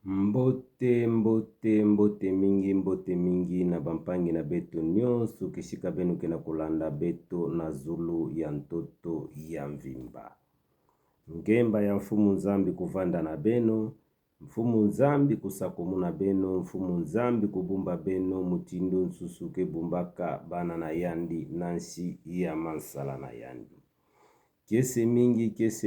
Mbote mingi na bampangi na beto nyonso kisika benu kena kolanda beto na zulu ya ntoto ya mvimba. Ngemba ya mfumu nzambi kuvanda na beno, mfumu nzambi kusakomuna beno, mfumu nzambi kubumba beno, mutindo nsusu kebumbaka bana na yandi nansi ya mansala na yandi. Kese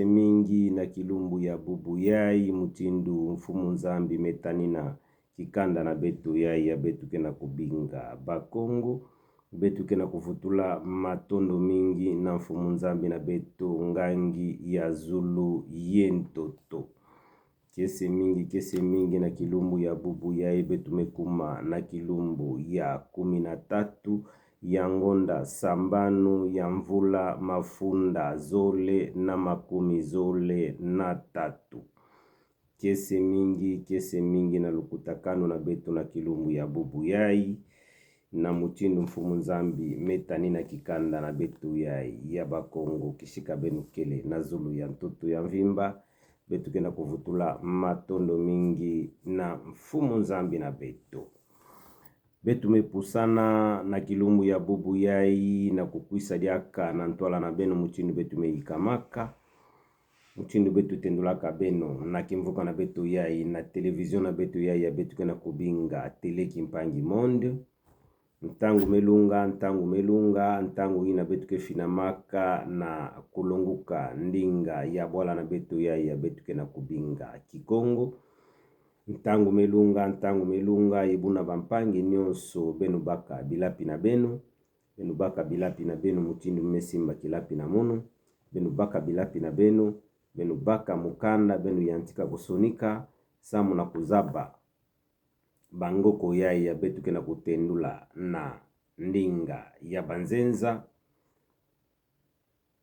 mingi na kilumbu ya bubu yai mutindu mfumu nzambi metanina kikanda na betu yai ya betu kena kubinga bakongo betu kena kufutula matondo mingi na mfumu nzambi na betu ngangi ya zulu yentoto. Kese mingi na kilumbu ya bubu yai betu mekuma na kilumbu ya 13 ya ngonda sambanu ya mvula mafunda zole na makumi zole na 3. Kese mingi na lukutakano na betu na kilumbu ya bubu yai na mutindu mfumu nzambi metani na kikanda na betu yai ya bakongo kishika benu kele na zulu ya ntoto ya mvimba betu kena kuvutula matondo mingi na mfumu nzambi na betu. Betu mepusana na kilumbu ya bubu yai na kukwisa diaka na ntwala na beno mutindu betu meikamaka. Mutindu betu tendulaka beno na kimvuka na betu yai na televizion na betu yai ya betu kena kubinga teleki mpangi monde. Ntangu melunga, ntangu ina betu kefinamaka na kulunguka ndinga ya bwala na betu yai ya betu kena kubinga Kikongo. Ntangu melunga ibuna bampangi nyonso benu baka bilapi na benu. Benu baka bilapi na benu mutindu mesimba kilapi na mono. Benu baka bilapi na benu. Benu baka mukanda benu yantika kusonika. Samu na kuzaba bangoko yai ya betu kena kutendula na ndinga ya banzenza.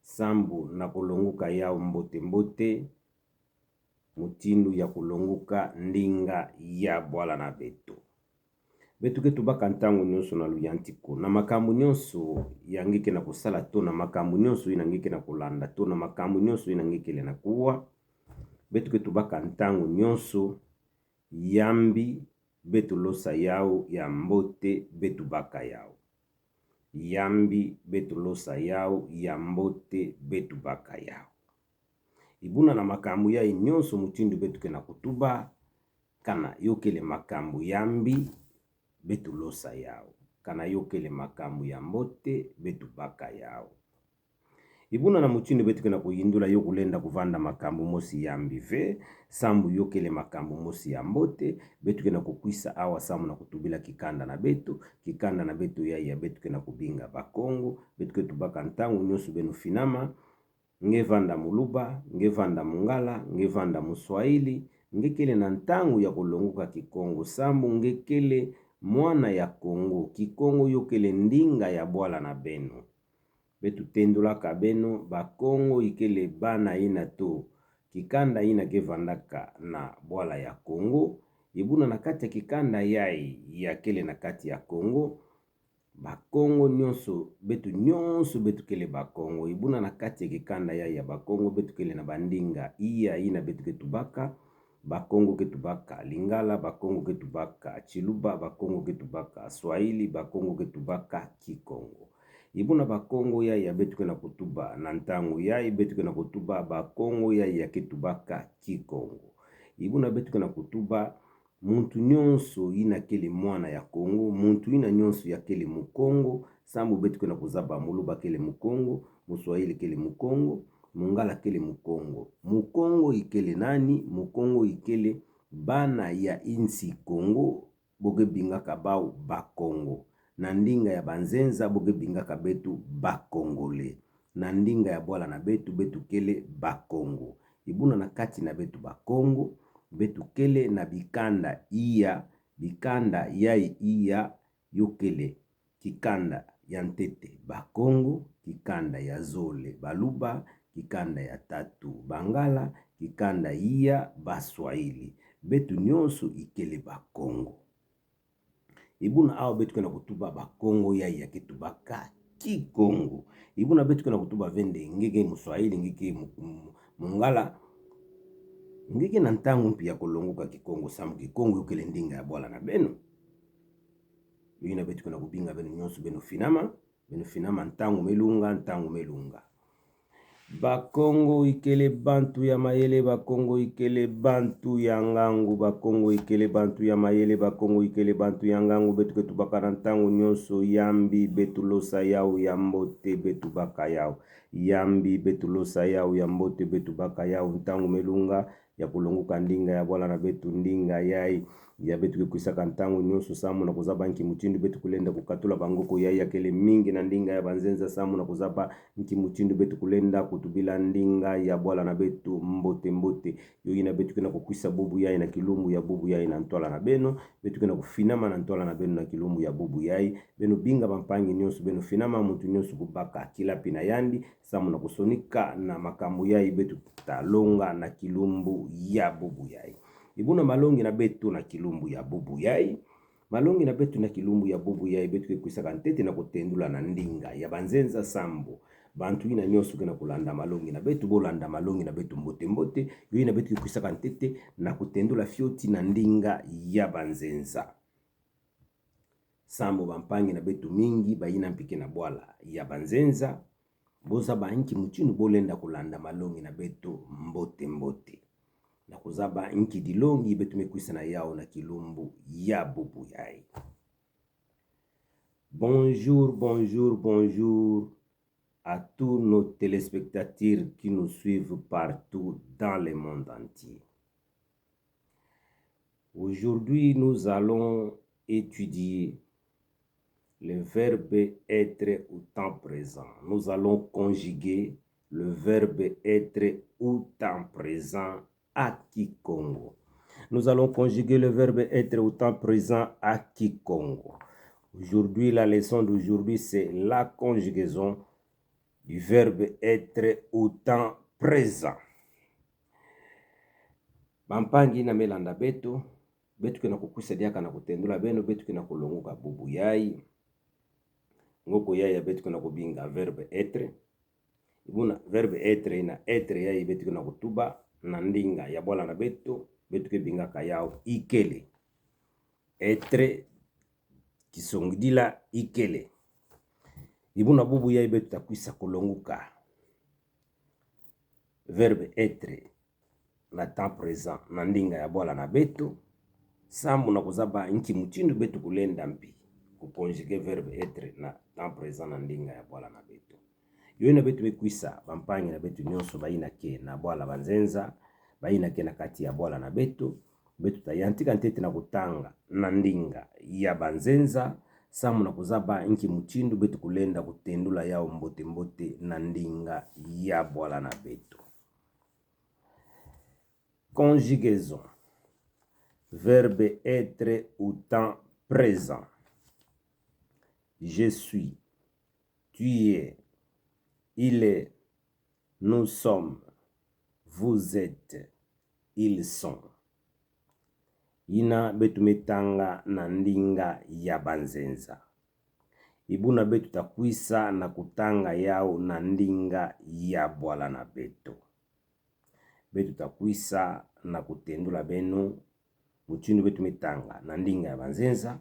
Sambu na kulunguka yao mbote mutindu ya kulunguka ndinga ya bwala na betu. Betu ketu baka ntangu nyonso na luyantiko. Na makambu nyonso yangike na kusala to na makambu nyonso inangike na kulanda to na makambu nyonso inangike na kuwa. Betu ketu baka ntangu nyonso yambi betu losa yao ya mbote betu baka yao. Yambi betu losa yao ya mbote betu baka yao. Ibuna na makambu ya nyonso mutindu betu kena kutuba kana yokele makambu yambi betu losa yao. Kana yokele makambu ya mbote betu baka yao. Ibuna na mutindu betu kena kuyindula yokulenda kuvanda makambu mosi yambi ve. Sambu yokele makambu mosi ya mbote betu kena kukwisa awa samu na kutubila kikanda na betu. Kikanda na betu ya betu kena kubinga bakongo. Betu ketu baka ntangu nyonso benu finama. Ngevanda muluba, ngevanda mungala, ngevanda muswahili, ngekele na ntangu ya kulonguka Kikongo. Sambu ngekele mwana ya Kongo, Kikongo yokele ndinga ya bwala na beno. Betu tendulaka beno, bakongo ikele bana ina to. Kikanda ina kevandaka na bwala ya Kongo. Ibuna na kati ya kikanda yai ya kele na kati ya Kongo. Bakongo nyonso betu kele bakongo. Ibuna na kati ya kikanda ya bakongo betu kele na bandinga iya ina betu ketubaka. Bakongo ketubaka Lingala, bakongo ketubaka Chiluba, bakongo ketubaka Swahili, bakongo ketubaka Kikongo. Ibuna bakongo ya betu kena kutuba na ntangu ya betu kena kutuba bakongo ya ketubaka Kikongo. Ibuna betu kena kutuba muntu nyonso ina kele mwana ya Kongo, muntu ina nyonso ya kele mukongo. Sambu betu kena kuzaba muluba kele mukongo, muswahili kele mukongo, mungala kele mukongo. Mukongo ikele nani? Mukongo ikele bana ya insi Kongo boge binga kabau bakongo. Na ndinga ya banzenza boge binga kabetu bakongole. Na ndinga ya bwala na betu kele bakongo. Ibuna na kati na betu bakongo. Betu kele na bikanda yai iya yokele kikanda ya ntete bakongo, kikanda ya zole baluba, kikanda ya 3 bangala, kikanda iya baswahili. Betu nyonso ikele bakongo. Ibuna awa betu kena kutuba bakongo yai ya ketubaka Kikongo. Ibuna betu kena kutuba vende ngeke muswahili ngeke mungala. ngeke na ntango mpi ya kolongoka kikongo sambu kikongo yokele ndinga ya bwala na beno. Yoina betu kuna kubinga beno nyonso beno finama ntango melunga. Bakongo ikele bantu ya mayele, bakongo ikele bantu ya ngangu, bakongo ikele bantu ya mayele, bakongo ikele bantu ya ngangu, betu ketu bakana ntango nyonso yambi betu losa yao ya mbote betu baka yao. Yambi betu losa yao ya mbote betu baka yao ntango melunga ya kulonguka ndinga ya bwala na betu ndinga yai ya betu kekwisaka ntango nyonso samu na kuzaba nki muchindu betu kulenda kukatula bangoko yai yakele mingi na ndinga ya banzenza samu na kuzaba nki muchindu betu kulenda kutubila ndinga ya bwala na betu mbote yoyina betu kena kukwisa bubu yai na kilumbu ya bubu yai na ntwala na beno betu kena kufinama na ntwala na beno na kilumbu ya bubu yai beno binga bampangi nyonso beno finama mutu nyonso kubaka kilapi na yandi samu na kusonika na makambu yai betu talonga na kilumbu ya bubu yai. Ibuna malongi na betu na kilumbu ya bubu yai. Malongi na betu na kilumbu ya bubu yai betu kekwisaka ntete na kutendula na ndinga ya banzenza sambo. Bantu ina nyonso kena kulanda malongi na betu bolanda malongi na betu mbote yoina betu kekwisaka ntete na kutendula fioti na ndinga ya banzenza. Sambo bampangi na betu mingi bayina mpike na bwala ya banzenza. Boza banki muchinu bolenda kulanda malongi na betu mbote. Na kuzaba inki dilongi betu mekwisa na yao na kilumbu ya bubu yai. Bonjour à tous nos téléspectateurs qui nous suivent partout dans le monde entier. Aujourd'hui, nous allons étudier le verbe être au temps présent. Nous allons conjuguer le verbe être au temps présent à Kikongo. Nous allons conjuguer le verbe être au temps présent à Kikongo. Aujourd'hui, la leçon d'aujourd'hui, c'est la conjugaison du verbe être au temps présent. Bampangi na melanda betu kena kukusaidia na kutendula beno, betu kena kulongoka bubu yai. Ngoko yai ya betu kena kubinga verbe être. Ibuna verbe être ina être yai betu kena kutuba na ndinga ya bwala na betu kebinga kayao ikele. Être kisongdila ikele. Ibuna bubu yai betu takwisa kulonguka verbe être na temps présent na ndinga ya bwala na betu samu na kuzaba nki muchindu betu kulenda mpi kukonjuge verbe être na temps présent na ndinga ya bwala na betu. Yoina betu bekwisa bampangi na betu nyonso bayina ke na bwala banzenza bayina ke na kati ya bwala na betu tayantika ntete na kutanga na ndinga ya banzenza samu na kuzaba nki muchindu betu kulenda kutendula yao mbote na ndinga ya bwala na betu. Conjugaison. Verbe être au temps présent. Je suis, tu es, il est, nous sommes, vous êtes, ils sont. Ina betu metanga na ndinga ya banzenza. Ibuna betu takwisa na kutanga yao na ndinga ya bwala na betu. Betu takwisa na kutendula benu muchinu betu metanga na ndinga ya banzenza.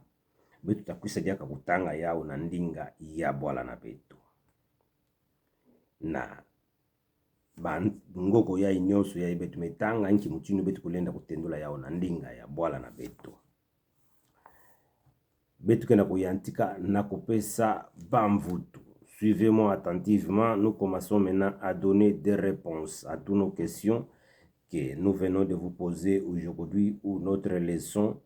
Betu takwisa diaka kutanga yao na ndinga ya bwala na betu. Na ngoko ya nyonso ya betu metanga nki muchinu betu kulenda kutendula yao na ndinga ya bwala na betu. Betu kena kuyantika na kupesa bamvutu. Suivez-moi attentivement, nous commençons maintenant à donner des réponses à toutes nos questions que nous venons de vous poser aujourd'hui ou notre leçon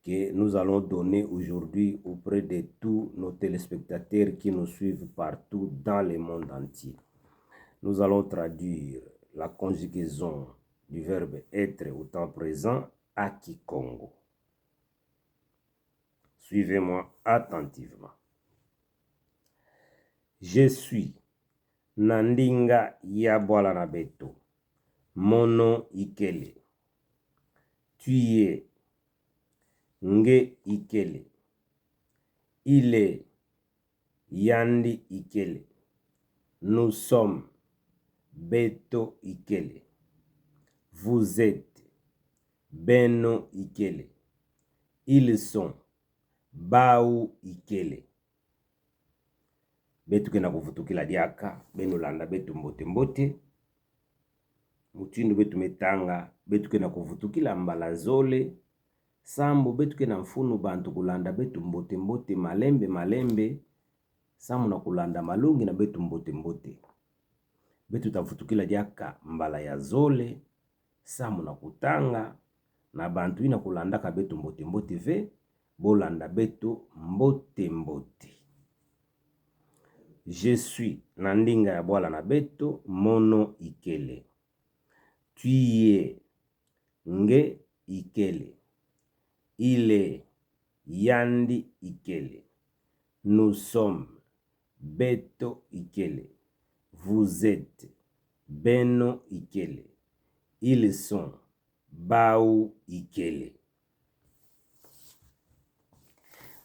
que nous allons donner aujourd'hui auprès de tous nos téléspectateurs qui nous suivent partout dans le monde entier. Nous allons traduire la conjugaison du verbe être au temps présent à Kikongo. Suivez-moi attentivement. Je suis Nandinga ya bwala na betu. Mono ikele. Tu es Nge ikele. Il est Yandi ikele. Nous sommes Beto ikele. vous êtes, beno ikele. Ils sont, bau ikele. Betu kena kuvutukila diaka, beno landa betu mbote mbote. Mutindu betu metanga, betu kena kuvutukila mbala zole. Sambu betu kena mfunu bantu kulanda betu mbote mbote, malembe malembe. Samu na kulanda malungi na betu mbote mbote. Betu tavutukila diaka mbala ya zole. Samu na kutanga na bantu ina kulanda ka betu mbote mbote ve. Bolanda betu mbote mbote. Je suis na ndinga ya bwala na betu mono ikele. Tu es nge ikele. Il est yandi ikele. Nous sommes beto ikele. Vous êtes beno ikele. Ils sont bau ikele.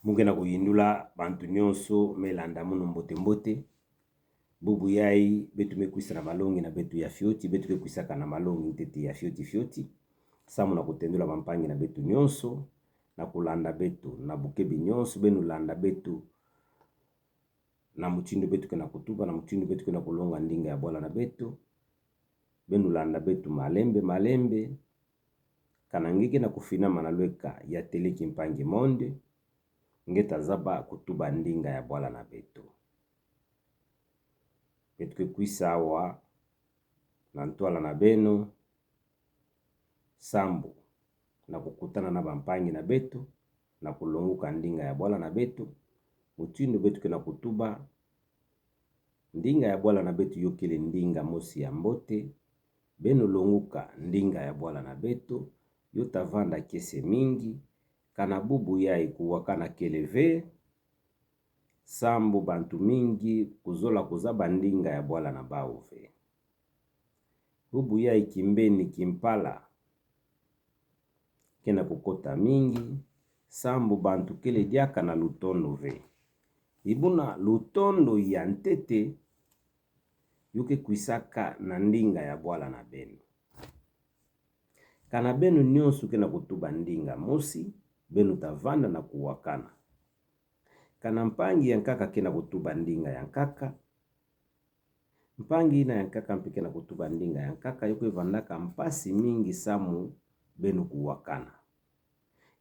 Mungena kuyindula bantu nyonso melanda muno mbote mbote. Bubu yai betu mekuisa na malongi na betu ya fioti. Betu mekuisa kana malongi ntete ya fioti fioti. Samu na kutendula mampangi na betu nyonso. Na kulanda betu na bukebi nyonso. Benu landa betu na mutindu betu kena kutuba. Na mutindu betu kena kulonga ndinga ya bwala na betu. Benu landa betu malembe malembe. Kanangike na kufina manalweka ya teleki mpangi monde. Ngeta zaba kutuba ndinga ya bwala na betu. Betu ke kuisa awa na ntuala na beno. Sambu na kukutana na bampangi na betu. Na kulonguka ndinga ya bwala na betu. Mutindu betu kena kutuba. Ndinga ya bwala na betu yokele ndinga mosi ya mbote. Beno longuka ndinga ya bwala na betu. Yotavanda kese mingi. Kana bubu yai kuwakana keleve. Sambu bantu mingi kuzola kuzaba ndinga ya bwala na bauve. Bubu yai kimbeni kimpala. Kena kukota mingi. Sambu bantu kele diaka na lutondo ve. Ibuna lutondo ya ntete. Yuke kuisaka na ndinga ya bwala na benu. Kana benu nyonsu kena kutuba ndinga mosi. Benu tavanda na kuwakana. Kana mpangi ya nkaka kena kutuba ndinga ya nkaka. Mpangi ina ya nkaka mpike na kutuba ndinga ya nkaka. Yuko vandaka mpasi mingi samu benu kuwakana.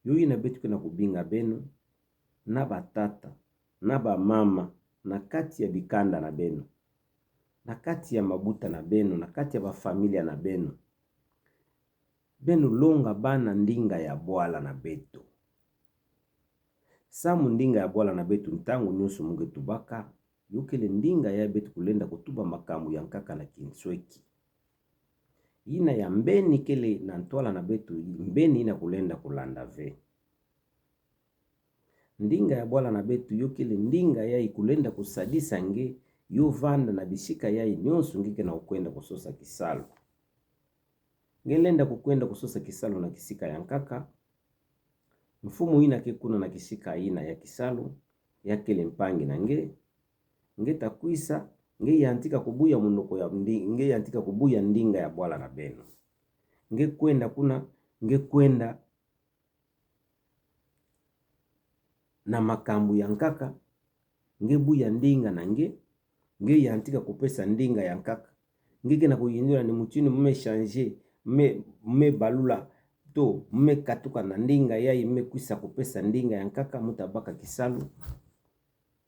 Yui na betu kena kubinga benu. Na batata. Na ba mama. Na kati ya bikanda na benu. Na kati ya mabuta na benu. Na kati ya ba familia na benu. Benu longa bana ndinga ya bwala na betu. Samu ndinga ya bwala na betu ntangu nyusu munge tubaka. Yukele ndinga ya betu kulenda kutuba makamu ya nkaka na kinsweki. Ina ya mbeni kele na ntuala na betu. Mbeni ina kulenda kulanda ve. Ndinga ya bwala na betu yukele ndinga ya ikulenda kusadisa nge. Yu vanda na bishika ya nyusu ngike na ukwenda kusosa kisalo. Ngelenda kukwenda kusosa kisalo na kisika ya nkaka. Mfumu ina kekuna na kisika ina ya kisalo. Ya kele mpangi na nge. Nge takuisa. Nge yantika kubuya munoko ya ndinga. Nge yantika kubuya ndinga ya bwala na beno. Nge kwenda kuna. Nge kwenda na makambu ya nkaka. Nge buya ndinga na nge. Nge yantika kupesa ndinga ya nkaka. Nge kena kuyindula ni mchini mme shanje. Mme balula to mme katuka na ndinga yai mme kuisa kupesa ndinga ya nkaka mutabaka kisalu.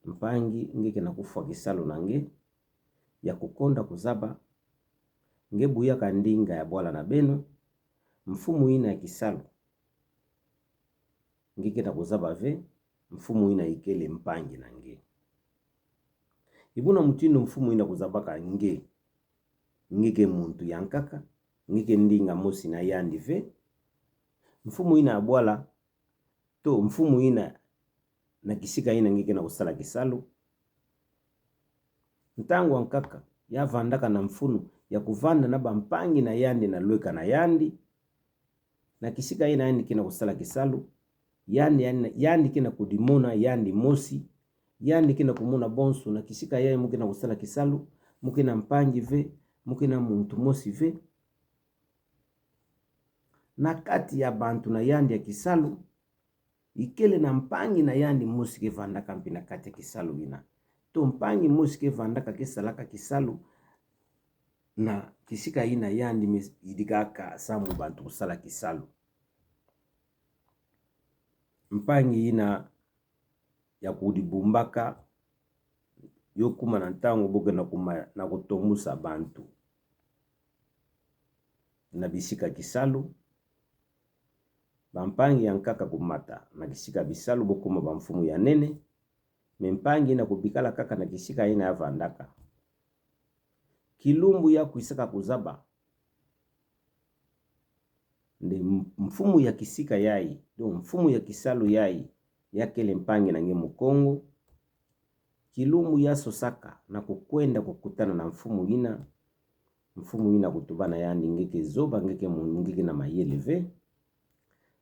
Mpangi ngeke na kufa kisalu na nge ya kukonda kuzaba. Nge buya ka ndinga ya bwala na beno. Mfumu ina ya kisalu. Ngeke na kuzaba ve. Mfumu ina ikele mpangi na nge. Ibuna mtindo mfumu ina kuzabaka nge. Ngeke muntu ya nkaka. Ngeke ndinga mosi na yandi ve. Mfumu ina abwala. To mfumu ina na kisika ina ngeke na kusala kisalu. Ntangu wa nkaka. Ya vandaka na mfunu. Ya kuvanda na bampangi na yandi na lweka na yandi. Na kisika ina yandi kina kusala kisalu. Yandi kina kudimona yandi mosi. Yandi kina kumuna bonsu. Na kisika yaya mukina kusala kisalu. Mukina mpangi ve. Mukina muntu mosi ve. na kati ya bantu na yandi ya kisalu ikele na mpangi na yandi musike vandaka mpina kati ya kisalu ina to mpangi musike vandaka kesalaka kisalu na kisika ina yandi idikaka samu bantu kusala kisalu. Mpangi ina ya kudibumbaka yokuma na ntango boke na kutomusa bantu na bisika kisalu. Bampangi ya nkaka kumata na kisika bisalu bokuma bamfumu ya nene. Mempangi na kubikala kaka na kisika ina ya vandaka. Kilumbu ya kuisaka kuzaba nde mfumu ya kisika yai do mfumu ya kisalu yai yakele mpangi na nge mukongo. Kilumbu ya sosaka na kukwenda kukutana na mfumu ina kutubana yandi ngeke zoba ngeke na mayeleve.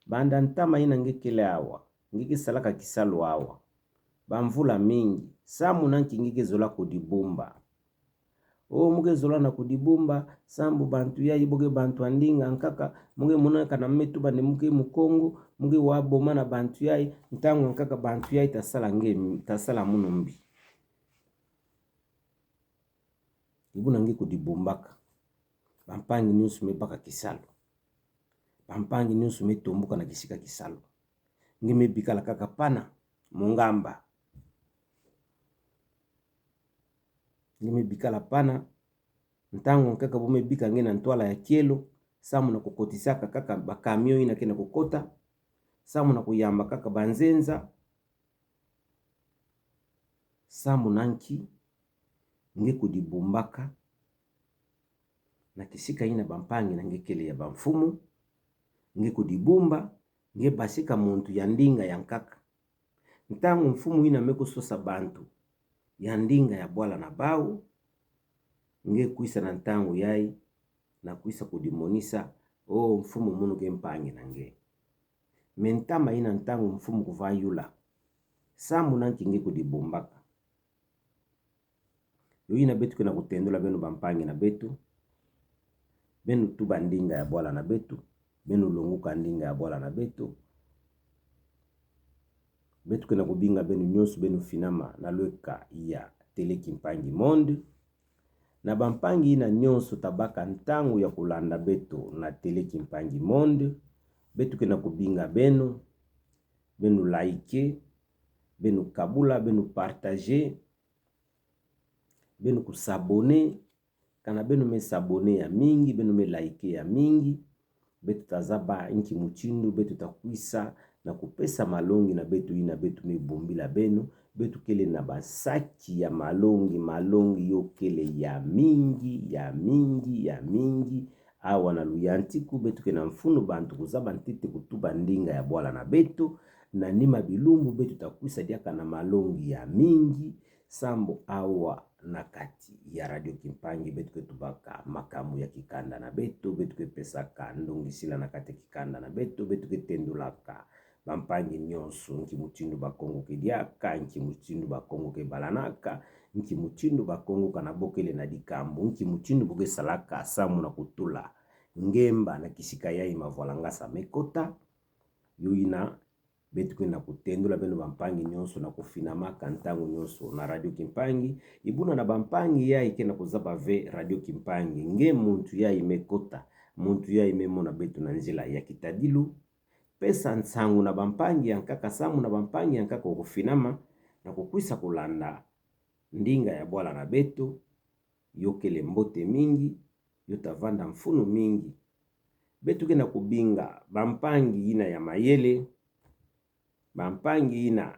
Banda ntama ina ngekele awa ngeke salaka kisalu awa bamvula mingi samu nanki ngeke zola kudibumba. Muge zola na kudibumba sambu bantu ya iboge bantu andinga nkaka muge munaka na metuba ne muge mukongo muge waboma na bantu ya ntango nkaka bantu ya tasala munumbi ibuna nge kudibumbaka. Bampangi nyusu mebaka kisalu, bampangi nyusu metombuka na kisika kisalu nge mebikala kaka pana mungamba. Nime bikala pana ntango kaka bume bika nge na ntwala ya kielo samu na kukotisaka kaka bakamio ina kena kukota samu na kuyamba kaka banzenza samu nanki nge kudibumbaka na kisika ina bampangi na ngekele ya bamfumu nge kudibumba nge basika muntu ya ndinga ya nkaka. Ntango mfumu ina meko sosa bantu ya ndinga ya bwala na bau nge kuisa na ntango yai na kuisa kudimonisa mfumu munu ke mpangi na nge. Mentama ina ntango mfumu kuvayula samu nanki nge kudibumbaka. Yo ina betu kena kutendula benu bampangi na betu benu tuba ndinga ya bwala na betu benu longuka ndinga ya bwala na betu kena kubinga benu nyonso benu finama na lweka ya Teleki Mpangi Monde na bampangi ina nyonso tabaka ntango ya kulanda betu na Teleki Mpangi Monde betu kena kubinga benu like benu kabula benu partager benu kusabone kana benu me sabone ya mingi benu me like ya mingi betu tazaba inki muchindu betu takwisa na kupesa malongi na betu ina betu me bombila benu betu kele na basaki ya malongi yo kele ya mingi awa na luyantiku betu kena mfunu bantu kuzaba ntite kutuba ndinga ya bwala na betu na nima bilumbu betu takwisa diaka na malongi ya mingi sambo awa na kati ya Radio Kimpangi betu ketubaka makamu ya kikanda na betu kepesaka ndongi sila na kati kikanda na betu ketendulaka bampangi nyonso nki muchindu bakongo kediaka nki muchindu bakongo ke balanaka nki muchindu bakongo kana bokele na dikambu nki muchindu boke salaka samu na kutula ngemba na kisika yai mavolangasa mekota yoina betu kena kutendula benu bampangi nyonso na kufinama kantango nyonso na Radio Kimpangi ibuna na bampangi ya ikena kuzaba ve Radio Kimpangi nge muntu ya imekota muntu ya imemona betu na nzila ya kitadilu pesa nsangu na bampangi ya nkaka samu na bampangi ya nkaka kufinama na kukwisa kulanda ndinga ya bwala na betu yokele mbote mingi yotavanda mfunu mingi betu kena kubinga bampangi ina ya mayele bampangi ina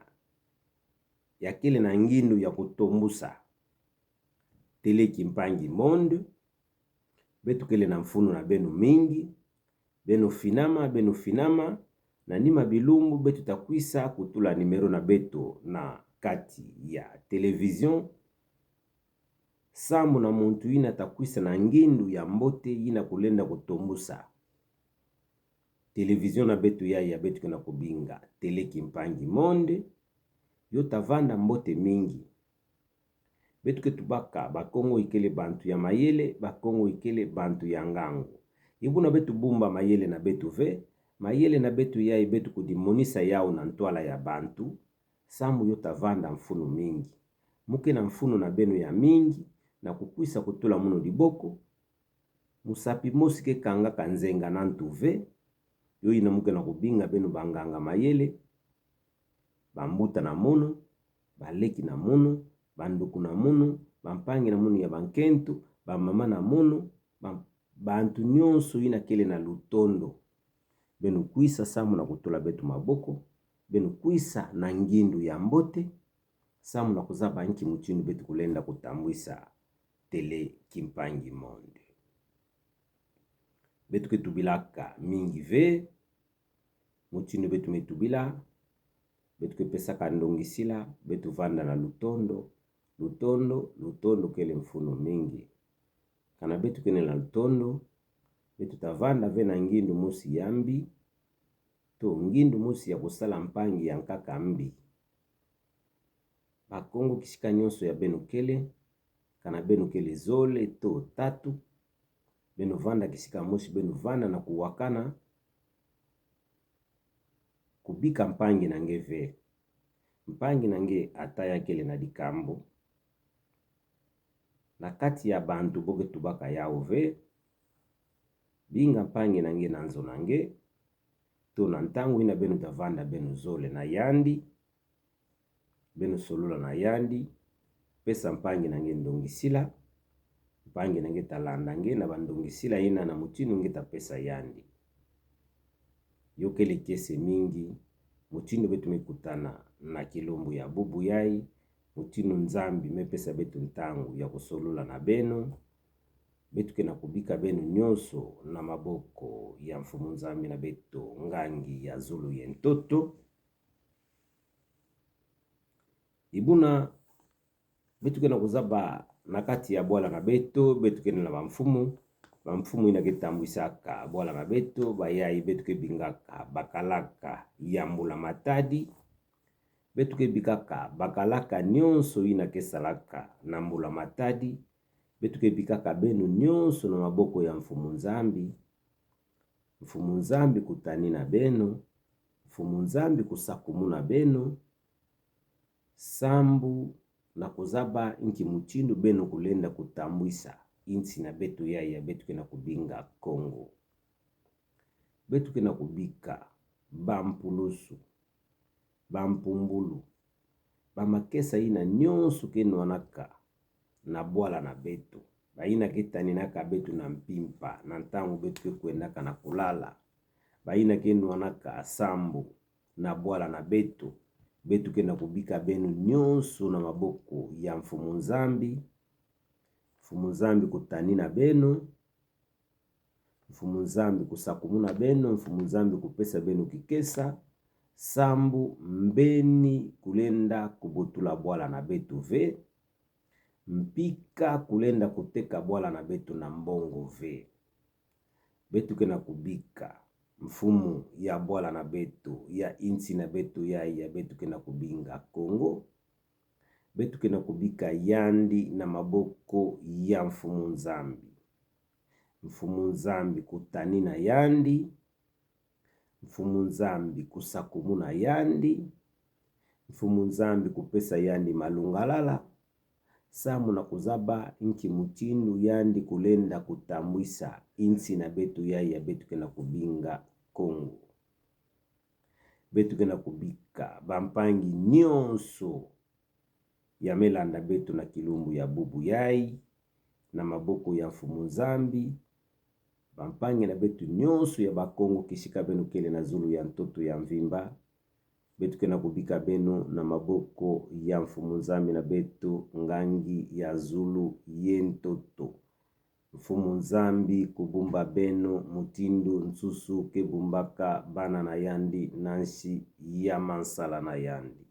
ya kele na ngindu ya kutombusa Teleki Mpangi Monde betu kele na mfunu na benu mingi benu finama na nima bilumbu betu takwisa kutula nimero na betu na kati ya television samu na muntu ina takwisa na ngindu ya mbote ina kulenda kutombusa television na betu ya betu kena kubinga Teleki Mpangi Monde yo tavanda mbote mingi betu ketubaka bakongo ikele bantu ya mayele bakongo ikele bantu ya ngangu Ibuna betu bumba mayele na betu ve, mayele na betu yai betu kudimonisa yao na ntwala ya bantu, samu yota vanda mfunu mingi. Muke na mfunu na benu ya mingi, na kukwisa kutula muno liboko, musapi mosi ke kanga kanzenga na ntuve, yo ina muke na kubinga benu banganga mayele, bambuta na muno, baleki na muno, banduku na muno, bampangi na muno ya bankentu, bamama na muno, bantu nyonso ina kele na lutondo. Benu kuisa samu na kutula betu maboko, benu kuisa na ngindu ya mbote, samu na kuzaba nki mchinu betu kulenda kutambwisa tele kimpangi monde. Betu ketubilaka mingi ve, mchinu betu metubila, betu kepesaka ndongisila, betu vanda na lutondo, lutondo kele mfuno mingi. Kana betu kene na lutondo, betu tavanda ve na ngindu musi yambi, to ngindu musi ya kusala mpangi ya nkaka mbi. Bakongo kisika nyonso ya benu kele, kana benu kele zole to tatu, benu vanda kisika musi benu vanda na kuwakana, kubika mpangi na nge ve. Mpangi na nge ataya kele na dikambo, na kati ya bantu boke tubaka yao ve, binga mpangi na nge nanzo na nge, to na ntangu ina benu tavanda benu zole na yandi, benu solula na yandi, pesa mpangi na nge ndongisila, mpangi na nge talanda nge na bandongisila ina na mutinu nge ta pesa yandi. Yokele kese mingi, mutinu betu mekutana na kilombu ya bubu yai, mutinu nzambi mepesa betu ntangu ya kusolula na benu, betu kena kubika benu nyonso na maboko ya mfumu nzambi na betu ngangi ya Zulu yentoto. Ibuna betu kena kuzaba nakati ya bwala na betu, betu kena na bamfumu ina ketambwisaka bwala na betu, bayai betu kebingaka bakalaka yambula matadi, betu kebikaka bakalaka nyonso ina kesalaka na mbula matadi, betu kebikaka benu nyonso na maboko ya mfumu nzambi. Mfumu nzambi kutani na benu, mfumu nzambi kusakumu na benu, sambu na kuzaba inki mchindu benu kulenda kutambwisa insi na betu ya betu kena kubinga Kongo. Betu kena kubika bampulusu, bampumbulu, bamakesa ina nyonso kenu wanaka na bwala na betu. Baina ketani naka betu na mpimpa, na ntangu betu kekuendaka na kulala. Baina kenu wanaka asambu na bwala na betu. Betu kena kubika benu nyonso na maboko ya mfumu nzambi. Mfumu nzambi kutani na benu, mfumu nzambi kusakumu na benu, mfumu nzambi kupesa benu kikesa, sambu mbeni kulenda kubutula bwala na betu ve, mpika kulenda kuteka bwala na betu na mbongo ve. Betu kena kubika mfumu ya bwala na betu ya insi na betu ya betu kena kubinga Kongo. Betu kena kubika yandi na maboko ya mfumu nzambi. Mfumu nzambi kutani na yandi, mfumu nzambi kusakumu na yandi, mfumu nzambi kupesa yandi malungalala, samu na kuzaba inki mutindu yandi kulenda kutambwisa insi na betu ya betu kena kubinga Kongo. Betu kena kubika bampangi nyonso ya melanda betu na kilumbu ya bubu yai na maboko ya mfumu nzambi. Bampangi na betu nyonso ya bakongo kishika benu kele na Zulu ya ntoto ya mvimba. Betu kena kubika benu na maboko ya mfumu nzambi na betu ngangi ya Zulu yentoto. Mfumu nzambi kubumba benu mutindu nsusu kebumbaka bana na yandi nanshi ya mansala na yandi.